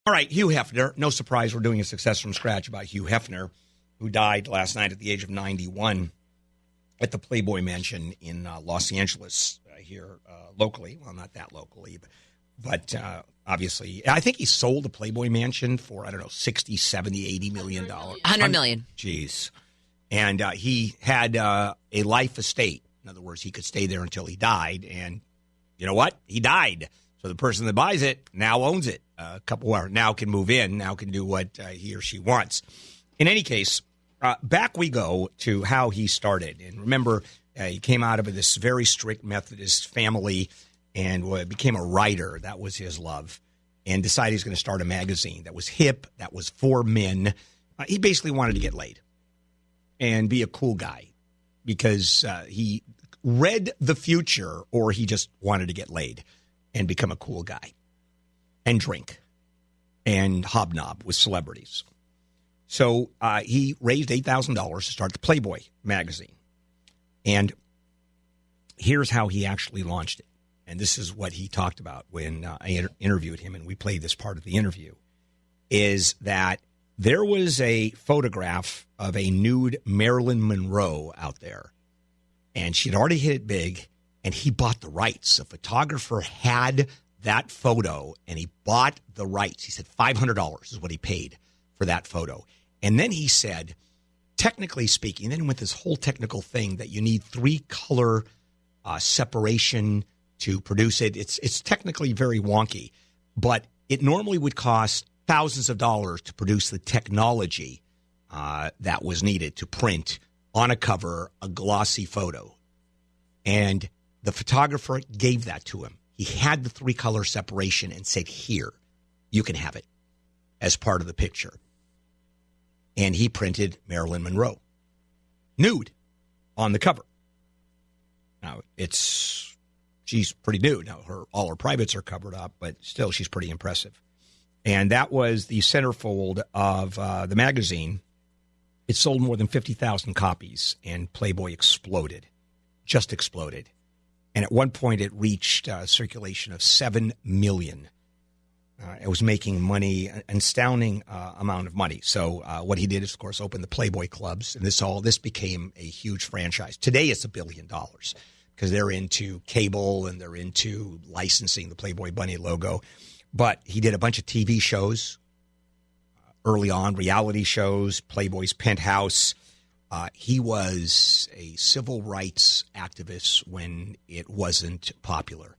All right, Hugh Hefner. No surprise we're doing a Success from Scratch about Hugh Hefner, who died last night at the age of 91 at the Playboy Mansion in Los Angeles here locally. Well, not that locally, but obviously. I think he sold the Playboy Mansion for, I don't know, 60, 70, 80 million dollars. $100 million. Jeez. And he had a life estate. In other words, he could stay there until he died. And you know what? He died. So the person that buys it now owns it. A couple hours now can move in, now can do what he or she wants. In any case, back we go to how he started. And remember, he came out of this very strict Methodist family and became a writer. That was his love. And decided he's going to start a magazine that was hip, that was for men. He basically wanted to get laid and be a cool guy because he read the future, or he just wanted to get laid and become a cool guy and drink and hobnob with celebrities. So he raised $8,000 to start the Playboy magazine. And here's how he actually launched it. And this is what he talked about when I interviewed him, and we played this part of the interview, is that there was a photograph of a nude Marilyn Monroe out there, and she'd already hit it big, and he bought the rights. A photographer had that photo, and he bought the rights. He said $500 is what he paid for that photo. And then he said, technically speaking, then with this whole technical thing that you need 3-color separation to produce it. It's technically very wonky, but it normally would cost thousands of dollars to produce the technology that was needed to print on a cover a glossy photo. And the photographer gave that to him. He had the 3-color separation and said, here, you can have it as part of the picture. And he printed Marilyn Monroe nude on the cover. Now, she's pretty nude. Now, all her privates are covered up, but still, she's pretty impressive. And that was the centerfold of the magazine. It sold more than 50,000 copies, and Playboy exploded, just exploded. And at one point, it reached a circulation of 7 million. It was making money, an astounding amount of money. So what he did is, of course, open the Playboy clubs, and this became a huge franchise. Today, it's $1 billion because they're into cable and they're into licensing the Playboy Bunny logo. But he did a bunch of TV shows early on, reality shows, Playboy's Penthouse. He was a civil rights activist when it wasn't popular.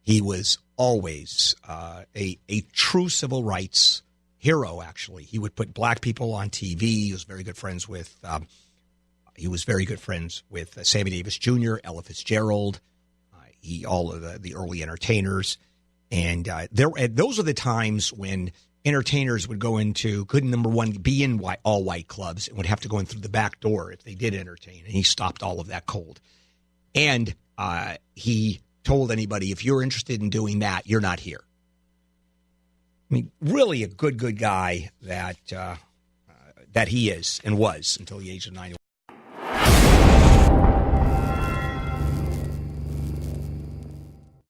He was always a true civil rights hero, actually. He would put black people on TV. He was very good friends with Sammy Davis Jr., Ella Fitzgerald, all of the early entertainers. And those are the times when entertainers would couldn't, number one, be in all white clubs and would have to go in through the back door if they did entertain. And he stopped all of that cold. And he told anybody, if you're interested in doing that, you're not here. I mean, really a good guy that he is and was until the age of 91.